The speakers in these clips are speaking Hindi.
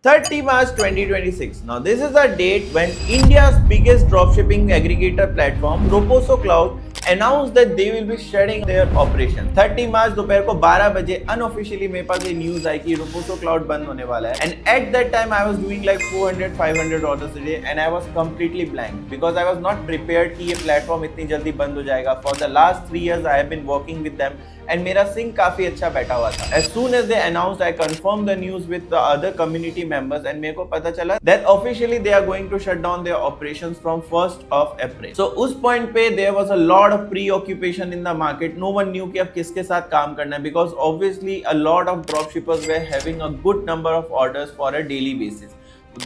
30 March 2026. Now, this is a date when India's biggest dropshipping aggregator platform, Roposo Cloud, announced that they will be shutting their operation. 30 मार्च दोपहर को 12 बजे अनऑफिशियली मेरे पास ये न्यूज आई कि रोपोसो क्लाउड बंद होने वाला है and at that time I was doing like 400-500 orders a day and I was completely blank because I was not prepared कि ये प्लेटफॉर्म इतनी जल्दी बंद हो जाएगा. For the last 3 years I have been working with them and मेरा सिंक काफी अच्छा बैठा हुआ था. As soon as they announced, I confirmed the news with the other community members and मेरे को पता चला that officially they are going to shut down their operations from 1st of April. So उस point पे there was a lot of preoccupation in the market. No one knew कि अब किसके साथ काम करना है because obviously a lot of dropshippers were having a good number of orders for a daily basis.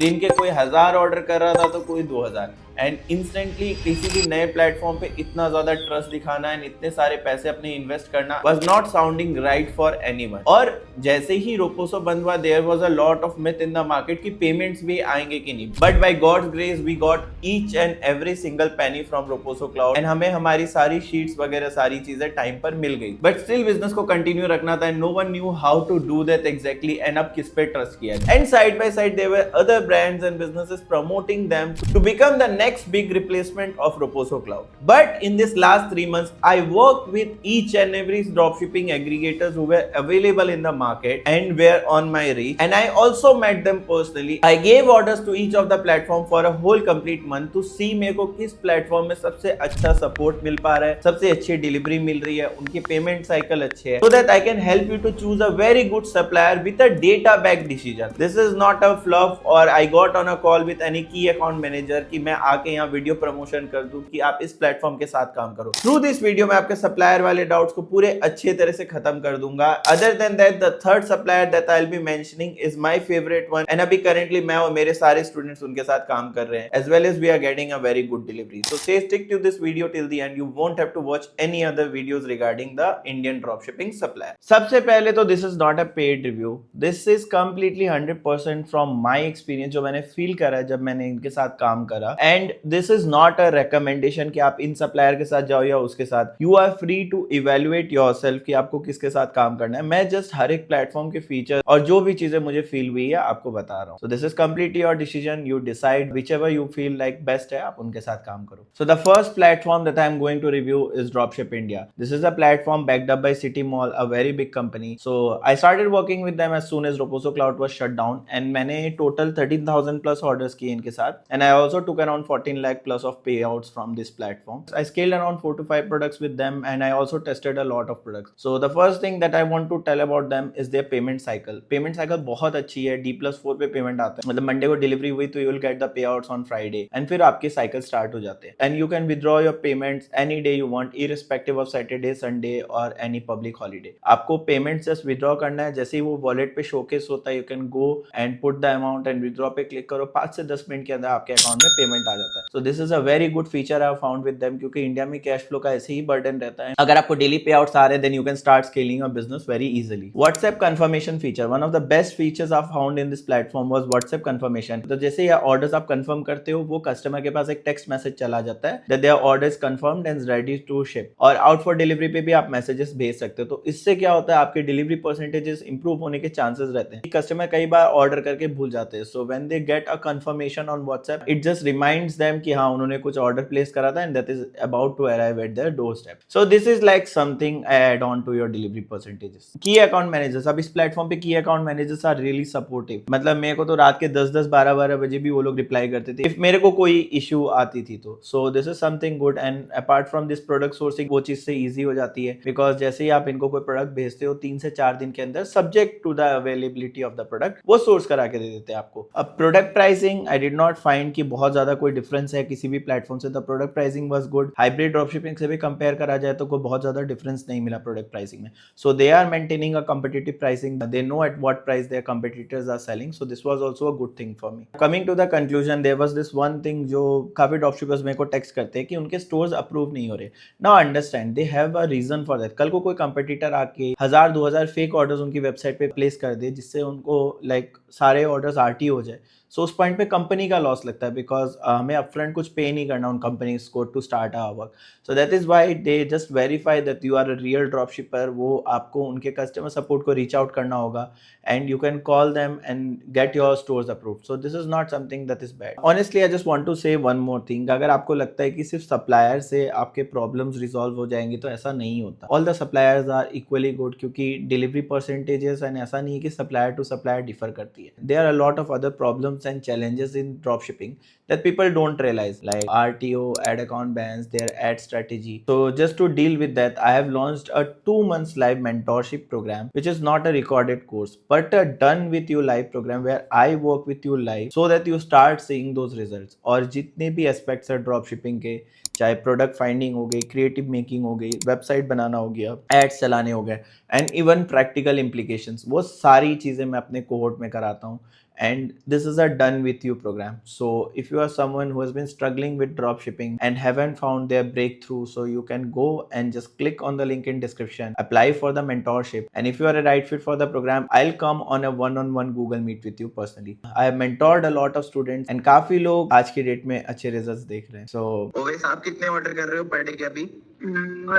दिन के कोई 1000 ऑर्डर कर रहा था तो कोई 2000 एंड इंस्टेंटली किसी भी नए प्लेटफॉर्म पे इतना ज्यादा ट्रस्ट दिखाना एंड इतने सारे पैसे अपने इन्वेस्ट करना was not sounding right for anyone. और जैसे ही रोपोसो बंद हुआ there was a lot of myth in the market कि पेमेंट्स भी आएंगे कि नहीं. But by God's grace we got each and every single penny from Roposo cloud and हमें हमारी सारी शीट्स वगैरह सारी चीजें टाइम पर मिल गई. बट स्टिल बिजनेस को कंटिन्यू रखना था and no one knew how to do that exactly and अब किस पे ट्रस्ट किया. And side by side there were other brands and businesses promoting them to become the next big replacement of Roposo Cloud. But in this last 3 months, I worked with each and every dropshipping aggregators who were available in the market and were on my reach. And I also met them personally. I gave orders to each of the platform for a whole complete month to see मेरे को किस प्लेटफॉर्म में सबसे अच्छा सपोर्ट मिल पा रहा है, सबसे अच्छी डिलीवरी मिल रही है, उनके पेमेंट साइकिल अच्छे है, so that I can help you to choose a very good supplier with a data backed decision. This is not a fluff or I got on a call with any key account manager कि मैं आके यहाँ वीडियो प्रमोशन कर दूं कि आप इस प्लेटफॉर्म के साथ काम करो. थ्रू दिस वीडियो मैं आपके सप्लायर वाले डाउट्स को पूरे अच्छे तरह से खत्म कर दूंगा. Other than that the third supplier that I will be mentioning is my favourite one and अभी करेंटली मैं और मेरे सारे स्टूडेंट्स उनके साथ काम कर रहे हैं as well as we are getting a very good delivery. So stay stick to this video till the end. You won't have to watch any other videos regarding the Indian dropshipping supplier. सबसे पहले तो this is not a paid review. This is completely 100% from my experience जो मैंने फील करा है जब मैंने इनके साथ काम करा. And this is not a recommendation कि आप इन सप्लायर के साथ जाओ या उसके साथ. You are free to evaluate yourself कि आपको किसके साथ काम करना है. मैं जस्ट हर एक प्लेटफॉर्म के फीचर और जो भी चीजें मुझे फील हुई है आपको बता रहा हूँ. So this is completely your decision. You decide whichever you feel like best है आप उनके साथ काम करो. So the first platform that I am going to review is Dropship India. This is a platform backed up by City Mall, a very big company. So I started working with them as soon as Roposo Cloud was shut down and मैंने total 13,000 plus orders किए इनके साथ. And I also took around 14 lakh plus of payouts from this platform. I scaled around 4 to 5 products with them and I also tested a lot of products. So the first thing that I want to tell about them is their payment cycle. Payment cycle बहुत अच्छी है. D+4 पे पेमेंट आता है. मतलब मंडे को डिलीवरी हुई तो you will get the payouts on Friday and फिर आपके साइकिल स्टार्ट हो जाते हैं. And you can withdraw your payments any day you want irrespective of Saturday, Sunday or any public holiday. आपको पेमेंट जस्ट विड्रॉ करना है. जैसे ही वो वॉलेट पे शोकेस होता है you can go and put the amount and withdraw पे क्लिक करो. 5 से 10 मिनट के अंदर आपके अकाउंट में पेमेंट आ जाता है. सो this is a very good feature I found with them क्योंकि इंडिया में कैश फ्लो का ऐसे ही बर्डन रहता है. अगर आपको डेली पे आउट्स आ रहे हैं then you can start scaling your business very easily. WhatsApp confirmation feature one of the best features I found in this platform was WhatsApp confirmation. तो जैसे ये ऑर्डर्स आप कंफर्म करते हो वो कस्टमर के पास एक टेक्स्ट मैसेज चला जाता है that there order is confirmed and ready to ship. और आउट फॉर डिलीवरी पे भी आप मैसेजेस भेज सकते हो. तो इससे क्या होता है आपके डिलीवरी परसेंटेजेस इंप्रूव होने के चांसेस रहते हैं. कस्टमर कई बार ऑर्डर करके भूल जाते हैं. So when they get a confirmation on WhatsApp it just reminds them कि हाँ उन्होंने कुछ ऑर्डर प्लेस करा था and that is about to arrive at there door step. So this is like something add on to your delivery percentages. Key account managers. अब इस प्लेटफॉर्म पे key account managers are really supportive. मतलब मेरे को तो रात के 10-10 12-12 बजे भी वो लोग रिप्लाई करते थे इफ मेरे को कोई इशू आती थी तो. सो this is something good and apart from this product sourcing वो चीज से ईजी हो जाती है बिकॉज जैसे ही आप इनको कोई प्रोडक्ट भेजते हो 3 से 4 दिन के अंदर subject to the availability of the product वो सोर्स करा के दे देते हैं आपको. अब product pricing I did not find कि बहुत ज्यादा कोई डिफरेंस है किसी भी प्लेटफॉर्म से. The product pricing was good. Hybrid dropshipping से भी कंपेयर करा जाए तो कोई बहुत ज्यादा डिफरेंस नहीं मिला प्रोडक्ट प्राइसिंग में. So they are maintaining a competitive pricing. They know at what price their competitors are selling. So this was also a good thing for me. Coming to the conclusion there was this one thing जो काफी ड्रॉपशिपर्स मेरे को टेक्स्ट करते हैं कि उनके स्टोर्स अप्रूव नहीं हो रहे. Now understand they have a reason for that. कल को कोई कंपटीटर आके 1000-2000 फेक ऑर्डर्स उनकी वेबसाइट पे प्लेस कर दे जिससे उनको लाइक सारे ऑर्डर्स आरटी हो जाए. सो उस पॉइंट पे कंपनी का लॉस लगता है बिकॉज हमें हमें अपफ्रंट कुछ पे नहीं करना उन कंपनीज को to start our work. So that is why they just verify that you are a real drop shipper. वो आपको उनके कस्टमर सपोर्ट को रीच आउट करना होगा and you can call them and get your stores approved. So this is not something that is bad. Honestly, I just want to say one more thing. अगर आपको लगता है कि सिर्फ सप्लायर से आपके प्रॉब्लम्स रिजॉल्व हो जाएंगे तो ऐसा नहीं होता. All the suppliers are equally good क्योंकि डिलीवरी परसेंटेजेस एंड ऐसा नहीं है कि सप्लायर टू सप्लायर डिफर करती है. There are a lot of other problems and challenges in drop shipping that people don't realize, like RTO, ad account bans, their ad strategy. So just to deal with that, I have launched a 2 months live mentorship program, which is not a recorded course, but a done with you live program where I work with you live so that you start seeing those results. और जितने भी एस्पेक्ट्स है ड्रॉप शिपिंग के, चाहे प्रोडक्ट फाइंडिंग हो गई, क्रिएटिव मेकिंग हो गई, वेबसाइट बनाना हो गया, एड्स चलाने हो गए, एंड इवन प्रैक्टिकल इम्प्लीकेशंस, वो सारी चीज़ें मैं अपने कोहोर्ट में कराता हूँ. And this is a done with you program. So if you are someone who has been struggling with drop shipping and haven't found their breakthrough, so you can go and just click on the link in description, apply for the mentorship, and if you are a right fit for the program, I'll come on a one-on-one Google Meet with you personally. I have mentored a lot of students and काफी लोग आज की डेट में अच्छे रिजल्ट्स देख रहे हैं. So ओवैस, आप कितने ऑर्डर कर रहे हो पर डे के अभी?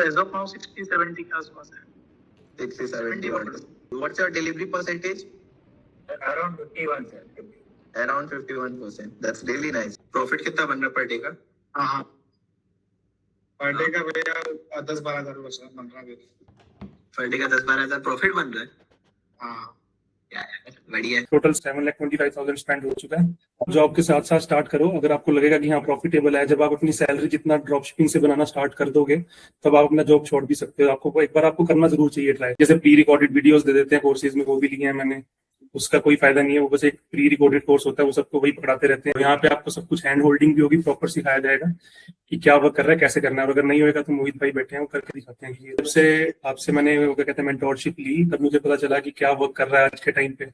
As of now 60-70 के आसपास है. 60-70 orders. What's your delivery percentage? Around 51%. Around 51%. That's really nice. Profit कितना बन रहा है पर डे का? हाँ. पर डे का भैया 10-12 हज़ार बन रहा है. पर डे का 10-12 हज़ार प्रॉफिट बन रहा है? हाँ. बढ़िया. टोटल 7,25,000 स्पेंड हो चुका है. जॉब के साथ साथ स्टार्ट करो. अगर आपको लगेगा कि हाँ प्रॉफिटेबल है, जब आप अपनी सैलरी जितना ड्रॉप शिपिंग से बनाना स्टार्ट कर दोगे तब आप अपना जॉब छोड़ भी सकते हो. आपको एक बार आपको करना जरूर चाहिए ट्राई. जैसे प्री रिकॉर्डेड वीडियोस दे देते हैं कोर्सेज में, वो भी लिए हैं मैंने. उसका कोई फायदा नहीं है, वो बस एक प्री रिकॉर्डेड कोर्स होता है, वो सबको वही पढ़ाते रहते हैं. यहाँ पे आपको सब कुछ हैंड होल्डिंग भी होगी, प्रॉपर सिखाया जाएगा कि क्या वर्क कर रहा है, कैसे करना है. और अगर नहीं होगा तो मोहित भाई बैठे हैं, वो करके दिखाते हैं. जब से आपसे मैंने वो क्या कहते हैं मेंटोरशिप ली, तब मुझे पता चला कि क्या वर्क कर रहा है आज के टाइम पे.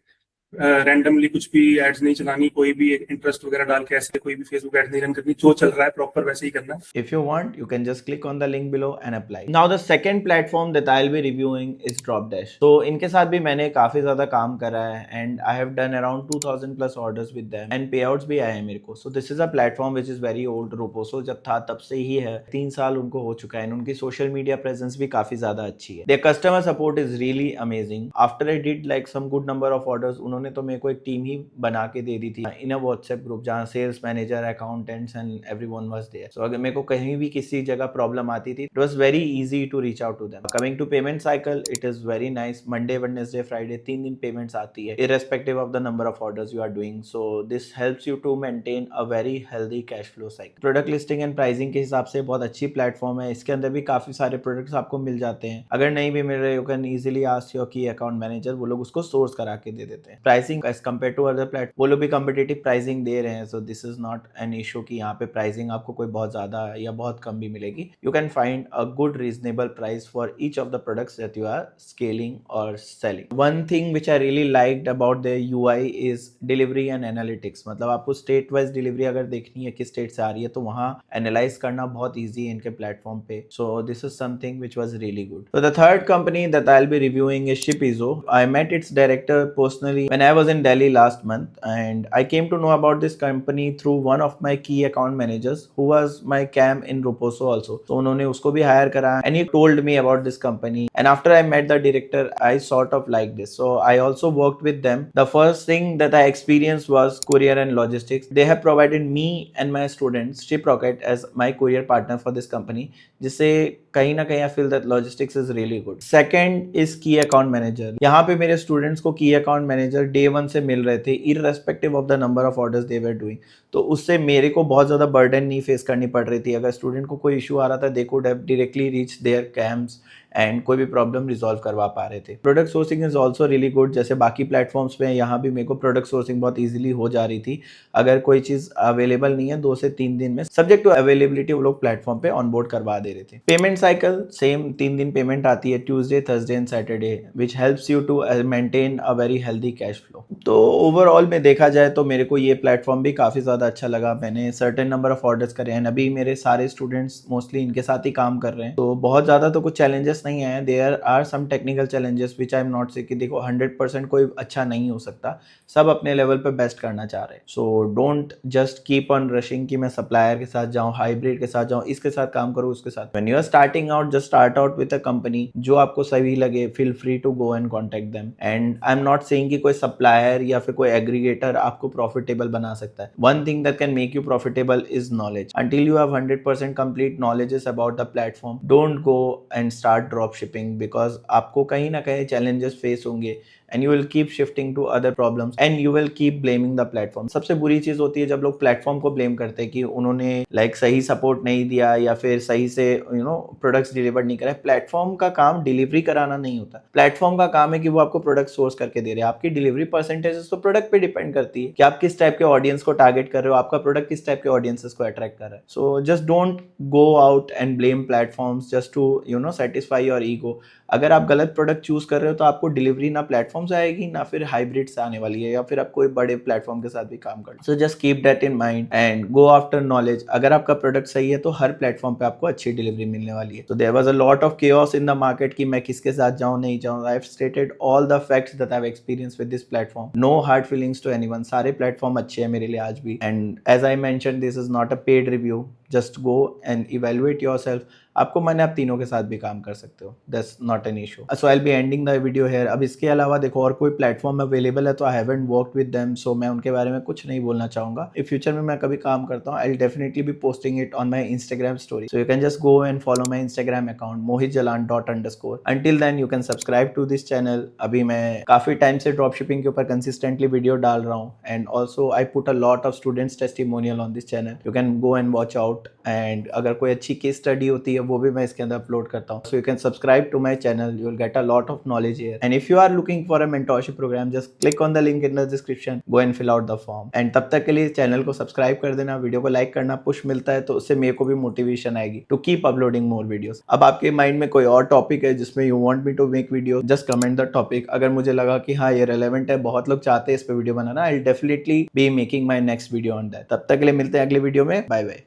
रैंडमली कुछ भी एड्स नहीं चलानी, कोई भी इंटरेस्ट वगैरह डाल के ऐसे कोई भी फेसबुक एड नहीं रन करनी. जो चल रहा है प्रॉपर वैसे ही करना. If you want, you can just click on the link below and apply. Now the second platform that I'll be reviewing is Dropdash. So इनके साथ भी मैंने काफी ज्यादा काम करा है and I have done around 2000 plus orders with them and payouts भी आए हैं मेरे को. So this is a platform which is very old. Roposo जब था तब से ही है, 3 साल उनको हो चुका है. उनकी सोशल मीडिया प्रेजेंस भी काफी ज्यादा अच्छी है. Their customer support is really amazing. After I did like some good number of orders, उन्होंने तो मेरे को एक टीम ही बना के दे दी थी इन अ व्हाट्सएप ग्रुप, जहाँ sales manager, accountants and everyone was there. So अगर मेरे को कहीं भी किसी जगह प्रॉब्लम आती थी, it was very easy to reach out to them. Coming to payment cycle, it is very nice. Monday, Wednesday, Friday 3 दिन पेमेंट्स आती है irrespective of the number of orders you are doing. So this helps you to maintain a very healthy cash flow cycle. Product listing and pricing के हिसाब से बहुत अच्छी प्लेटफॉर्म है. इसके अंदर भी काफी सारे प्रोडक्ट्स आपको मिल जाते हैं. अगर नहीं भी मिल रहे, you can easily ask your key account manager, वो लोग उसको सोर्स करा के दे देते हैं. Pricing as compare to other platform, वो लोग भी कम्पिटिटिव प्राइसिंग दे रहे हैं. So this is not an issue कि यहाँ पे प्राइसिंग आपको कोई बहुत ज्यादा या बहुत कम भी मिलेगी. You can find a good reasonable price for each of the products that you are scaling और selling. One thing which I really liked about the UI is delivery and analytics. मतलब आपको स्टेट वाइज डिलीवरी अगर देखनी है किस स्टेट से आ रही है, तो वहाँ एनालाइज करना बहुत ईजी है इनके प्लेटफॉर्म पे. सो this is something which was really good. So the third company that I'll be reviewing is Shipizo. I met its director personally when I was in Delhi last month, and I came to know about this company through one of my key account managers who was my CAM in Roposo also. So उन्होंने उसको भी hire करा and he told me about this company, and after I met the director I sort of liked this, so I also worked with them. The first thing that I experienced was courier and logistics. They have provided me and my students Shiprocket as my courier partner for this company, जिससे कहीं ना कहीं I feel that logistics is really good. Second is key account manager. यहाँ पे मेरे students को key account manager day 1 से मिल रहे थे irrespective of the number of orders they were doing. तो उससे मेरे को बहुत ज़्यादा burden नहीं फेस करनी पड़ रही थी. अगर स्टूडेंट को कोई इशू आ रहा था, they could have directly reached their camps and कोई भी प्रॉब्लम रिजॉल्व करवा पा रहे थे. Product sourcing is also really good. जैसे बाकी प्लेटफॉर्म्स पे यहाँ भी मेरे को प्रोडक्ट सोर्सिंग बहुत इजीली हो जा रही थी. अगर कोई चीज़ अवेलेबल नहीं है 2 से 3 दिन में, सब्जेक्ट टू अवेलेबिलिटी, वो लोग प्लेटफॉर्म पे ऑनबोर्ड करवा दे रहे थे. पेमेंट साइकिल सेम 3 दिन पेमेंट आती है, Tuesday, Thursday and Saturday, which helps you to maintain a very healthy cash flow. तो ओवरऑल में देखा जाए तो मेरे को ये प्लेटफॉर्म भी काफ़ी ज़्यादा अच्छा लगा. मैंने सर्टेन नंबर ऑफ ऑर्डर्स करे हैं. अभी मेरे सारे स्टूडेंट्स मोस्टली इनके साथ ही काम कर रहे हैं, तो बहुत ज़्यादा तो कुछ चैलेंजेस चैलेंजेस नहीं आए, there are some technical challenges which I am not say कि देखो 100% कोई अच्छा नहीं हो सकता, सब अपने लेवल पे बेस्ट करना चाह रहे हैं। So don't just keep on rushing कि मैं सप्लायर के साथ जाऊं, हाइब्रिड के साथ जाऊं, इसके साथ काम करूं, उसके साथ। When you are starting out, just start out with a company जो आपको सही लगे, feel free to go and contact them. And I am not saying कि कोई सप्लायर या फिर कोई एग्रीगेटर आपको प्रॉफिटेबल बना सकता है। One thing that can make you profitable is knowledge. Until you have 100% complete knowledges about the platform, don't go and start drop shipping, because आपको कहीं ना कहीं चैलेंजेस फेस होंगे and you will keep shifting to other problems and you will keep blaming the platform। सबसे बुरी चीज होती है जब लोग प्लेटफॉर्म को ब्लेम करते हैं कि उन्होंने लाइक सही सपोर्ट नहीं दिया या फिर सही से प्रोडक्ट्स डिलीवर नहीं कराए। प्लेटफॉर्म का काम डिलीवरी कराना नहीं होता, प्लेटफॉर्म का काम है कि वो आपको प्रोडक्ट सोर्स करके दे रहे हैं। आपकी डिलीवरी परसेंटेजेस तो प्रोडक्ट पे डिपेंड करती है कि आप किस टाइप के ऑडियंस को टारगेट कर रहे हो, आपका प्रोडक्ट किस टाइप के ऑडियंसेस को अट्रैक्ट कर रहा है। So just don't go out and blame platforms just to satisfy your ego. अगर आप गलत प्रोडक्ट चूज कर रहे हो तो आपको डिलीवरी ना प्लेटफॉर्म से आएगी ना फिर हाइब्रिड से आने वाली है, या फिर आप कोई बड़े प्लेटफॉर्म के साथ भी काम कर। So just keep that in mind and go after knowledge. अगर आपका प्रोडक्ट सही है तो हर प्लेटफॉर्म पे आपको अच्छी डिलीवरी मिलने वाली है। तो there was a lot of chaos in the market कि मैं किसके साथ जाऊं नहीं जाऊं। I have stated all the facts that I have experience with this platform. No hard feelings to anyone, सारे प्लेटफॉर्म अच्छे हैं मेरे लिए आज भी। And as I mention, this is not a paid review, just go and evaluate yourself. आपको मैंने आप तीनों के साथ भी काम कर सकते हो, that's not an issue. So I will be ending the video here. अब इसके अलावा देखो और कोई प्लेटफॉर्म अवेलेबल है तो I haven't worked with them, so मैं उनके बारे में कुछ नहीं बोलना चाहूंगा। इफ फ्यूचर में मैं कभी काम करता हूँ, I will definitely be posting it on my Instagram story, so you can just go and follow my Instagram account mohitjalan._। Until then you can subscribe to this channel. अभी मैं काफी टाइम से ड्रॉप शिपिंग के ऊपर कंसिस्टेंटली वीडियो डाल रहा हूँ and also I put a lot of students testimonial on this channel, you can go and watch out. And अगर कोई अच्छी केस स्टडी होती है वो भी मैं इसके अंदर अपलोड करता हूँ। So you can subscribe to my channel, you will get a lot of knowledge here. And if you are looking for a mentorship program, just click on the link in the description, go and fill out the form. And तब तक के लिए चैनल को सब्सक्राइब कर देना, वीडियो को लाइक करना, पुश मिलता है तो उससे मेरे को भी मोटिवेशन आएगी to keep uploading more videos. अब आपके माइंड में कोई और टॉपिक है जिसमें you want me to make video, just comment the topic. अगर मुझे लगा कि हाँ ये रेलेवेंट है, बहुत लोग चाहते हैं इस पे video banana, I will definitely be making my next video on that. तब तक के लिए मिलते हैं अगले वीडियो में, बाय बाय।